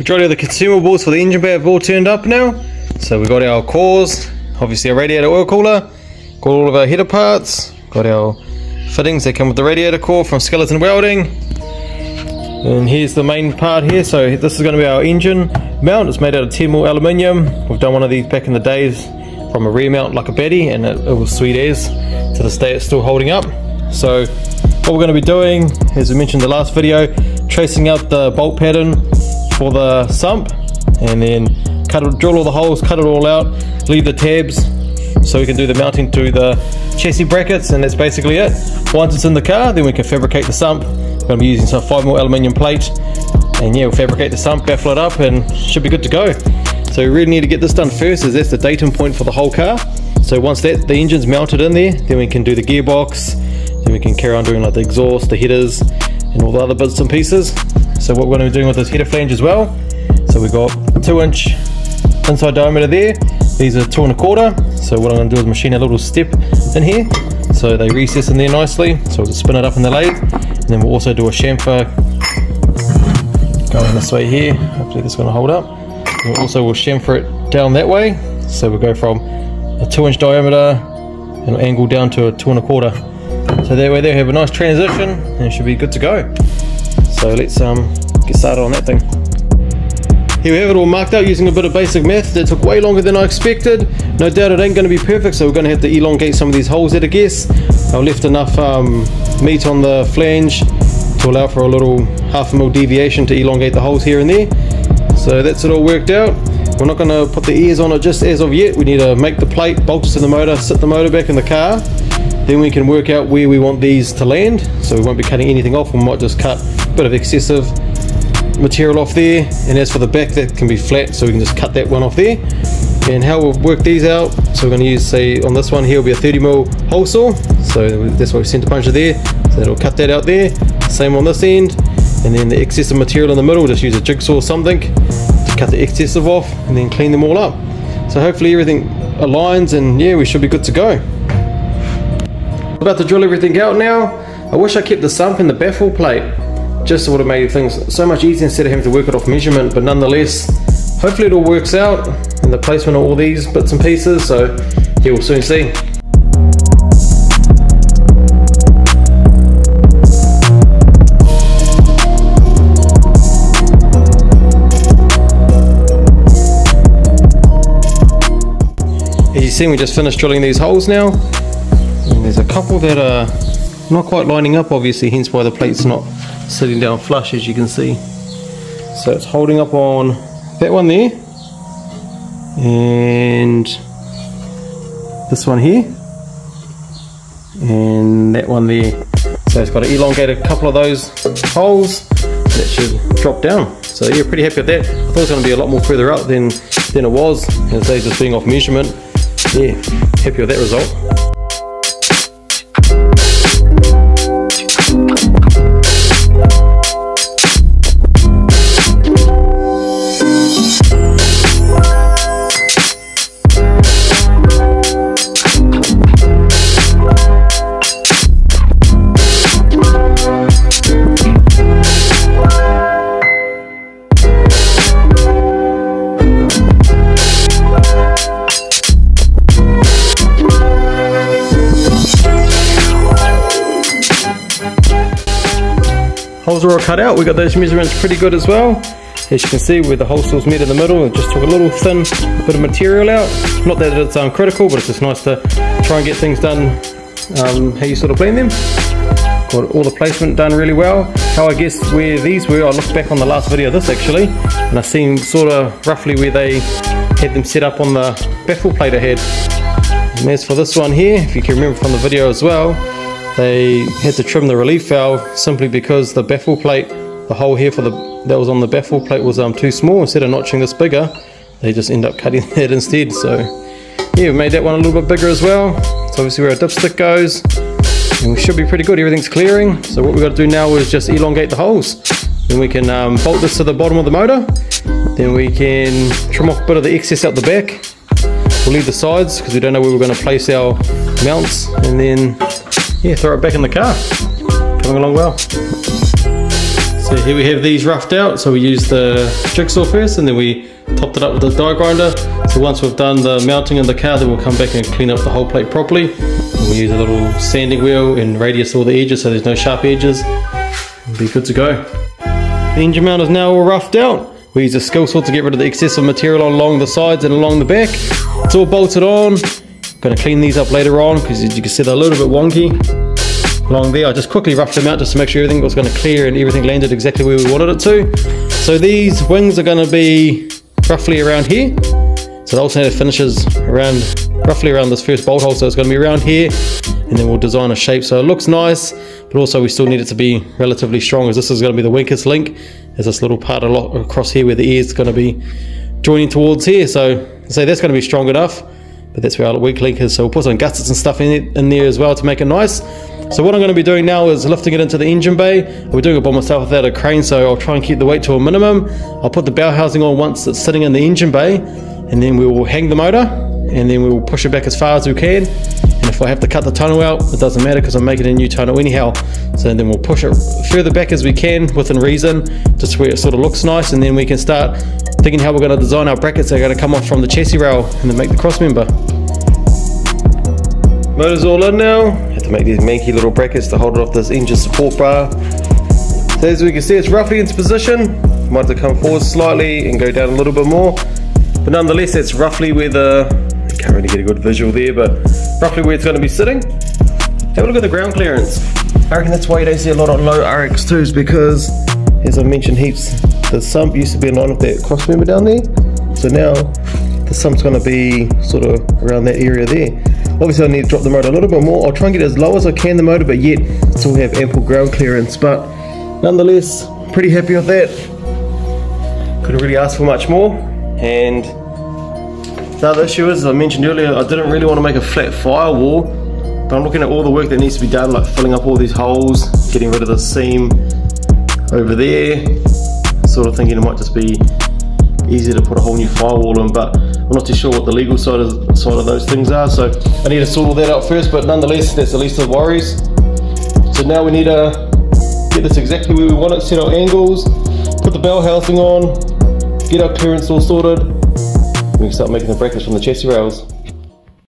majority of the consumables for the engine bay have all turned up now. So we've got our cores, obviously our radiator oil cooler, got all of our header parts, got our fittings that come with the radiator core from Skeleton Welding. And here's the main part here. So this is going to be our engine mount. It's made out of 10mm aluminium. We've done one of these back in the days from a rear mount like a Betty, and it was sweet as. To this day it's still holding up. So what we're going to be doing, as we mentioned in the last video, tracing out the bolt pattern for the sump, and then drill all the holes, cut it all out, leave the tabs so we can do the mounting to the chassis brackets, and that's basically it. Once it's in the car, then we can fabricate the sump. We're going to be using some 5mm aluminium plate, and yeah, we'll fabricate the sump, baffle it up, and should be good to go. So we really need to get this done first, as that's the datum point for the whole car. So once the engine's mounted in there, then we can do the gearbox, then we can carry on doing like the exhaust, the headers, and all the other bits and pieces. So what we're going to be doing with this header flange as well, so we've got a 2-inch inside diameter there. These are 2 1/4. So what I'm going to do is machine a little step in here, so they recess in there nicely. So we'll just spin it up in the lathe, and then we'll also do a chamfer going this way here. Hopefully this is going to hold up. And also we'll chamfer it down that way, so we'll go from a 2-inch diameter and angle down to a 2 1/4. So that way they have a nice transition, and it should be good to go. So let's get started on that thing. Here we have it all marked out using a bit of basic math. That took way longer than I expected. No doubt it ain't going to be perfect, so we're going to have to elongate some of these holes at a guess. I left enough meat on the flange to allow for a little 1/2 mm deviation to elongate the holes here and there. So that's it all worked out. We're not going to put the ears on it just as of yet. We need to make the plate, bolt it to the motor, sit the motor back in the car. Then we can work out where we want these to land. So we won't be cutting anything off. We might just cut a bit of excessive material off there. And as for the back, that can be flat, so we can just cut that one off there. And how we'll work these out, so we're going to use, say on this one here will be a 30mm hole saw. So that's why we center punch it there. So that'll cut that out there. Same on this end. And then the excessive material in the middle, just use a jigsaw or something to cut the excessive off, and then clean them all up. So hopefully everything aligns, and yeah, we should be good to go. About to drill everything out now. I wish I kept the sump and the baffle plate. Just would have made things so much easier instead of having to work it off measurement, but nonetheless, hopefully it all works out in the placement of all these bits and pieces. So yeah, we'll soon see. As you see, we just finished drilling these holes now. And there's a couple that are not quite lining up, obviously, hence why the plate's not sitting down flush, as you can see. So it's holding up on that one there, and this one here, and that one there. So it's got to elongate a couple of those holes. That should drop down. So yeah, pretty happy with that. I thought it was going to be a lot more further out than it was, as they just being off measurement. Yeah, happy with that result. Holes are all cut out. We got those measurements pretty good as well. As you can see, where the hole saws met in the middle, it just took a little thin bit of material out. Not that it's critical, but it's just nice to try and get things done how you sort of plan them. Got all the placement done really well. How I guess where these were, I looked back on the last video of this actually, and I seen sort of roughly where they had them set up on the baffle plate I had. And as for this one here, if you can remember from the video as well, they had to trim the relief valve simply because the baffle plate, the hole here for that was on the baffle plate was too small. Instead of notching this bigger, they just end up cutting that instead. So yeah, we made that one a little bit bigger as well. It's obviously where our dipstick goes, and we should be pretty good. Everything's clearing. So what we've got to do now is just elongate the holes. Then we can bolt this to the bottom of the motor. Then we can trim off a bit of the excess out the back. We'll leave the sides because we don't know where we're going to place our mounts, and then yeah, throw it back in the car. Coming along well. So here we have these roughed out. So we used the jigsaw first and then we topped it up with the die grinder. So once we've done the mounting in the car, then we'll come back and clean up the whole plate properly. And we'll use a little sanding wheel and radius all the edges so there's no sharp edges. We'll be good to go. The engine mount is now all roughed out. We use a skill saw to get rid of the excessive material along the sides and along the back. It's all bolted on. I'm going to clean these up later on because as you can see they're a little bit wonky along there. I just quickly roughed them out just to make sure everything was going to clear and everything landed exactly where we wanted it to. So these wings are going to be roughly around here. So the alternator finishes roughly around this first bolt hole, so it's going to be around here, and then we'll design a shape so it looks nice, but also we still need it to be relatively strong, as this is going to be the weakest link. There's this little part across here where the ear is going to be joining towards here, so that's going to be strong enough, but that's where our weak link is. So we'll put some gussets and stuff in there as well to make it nice. So what I'm going to be doing now is lifting it into the engine bay. We're doing it by myself without a crane, so I'll try and keep the weight to a minimum. I'll put the bow housing on once it's sitting in the engine bay, and then we will hang the motor, and then we will push it back as far as we can. And if I have to cut the tunnel out, it doesn't matter because I'm making a new tunnel anyhow. So then we'll push it further back as we can within reason, just where it sort of looks nice, and then we can start thinking how we're going to design our brackets that are going to come off from the chassis rail and then make the cross member. Motor's all in now. Have to make these manky little brackets to hold it off this engine support bar. So as we can see, it's roughly into position. Might have to come forward slightly and go down a little bit more, but nonetheless that's roughly where I can't really get a good visual there, but roughly where it's going to be sitting. Have a look at the ground clearance. I reckon that's why you don't see a lot on low RX2s, because as I mentioned heaps, the sump used to be in line with that cross member down there, so now the sump's going to be sort of around that area there. Obviously I need to drop the motor a little bit more. I'll try and get as low as I can the motor, but yet still have ample ground clearance, but nonetheless pretty happy with that. Couldn't really ask for much more. And the other issue is, as I mentioned earlier, I didn't really want to make a flat firewall, but I'm looking at all the work that needs to be done, like filling up all these holes, getting rid of the seam over there, sort of thinking it might just be easier to put a whole new firewall in, but I'm not too sure what the legal side of those things are, so I need to sort all that out first, but nonetheless that's the least of the worries. So now we need to get this exactly where we want it, set our angles, put the bell housing on, get our clearance all sorted, we can start making the brackets from the chassis rails.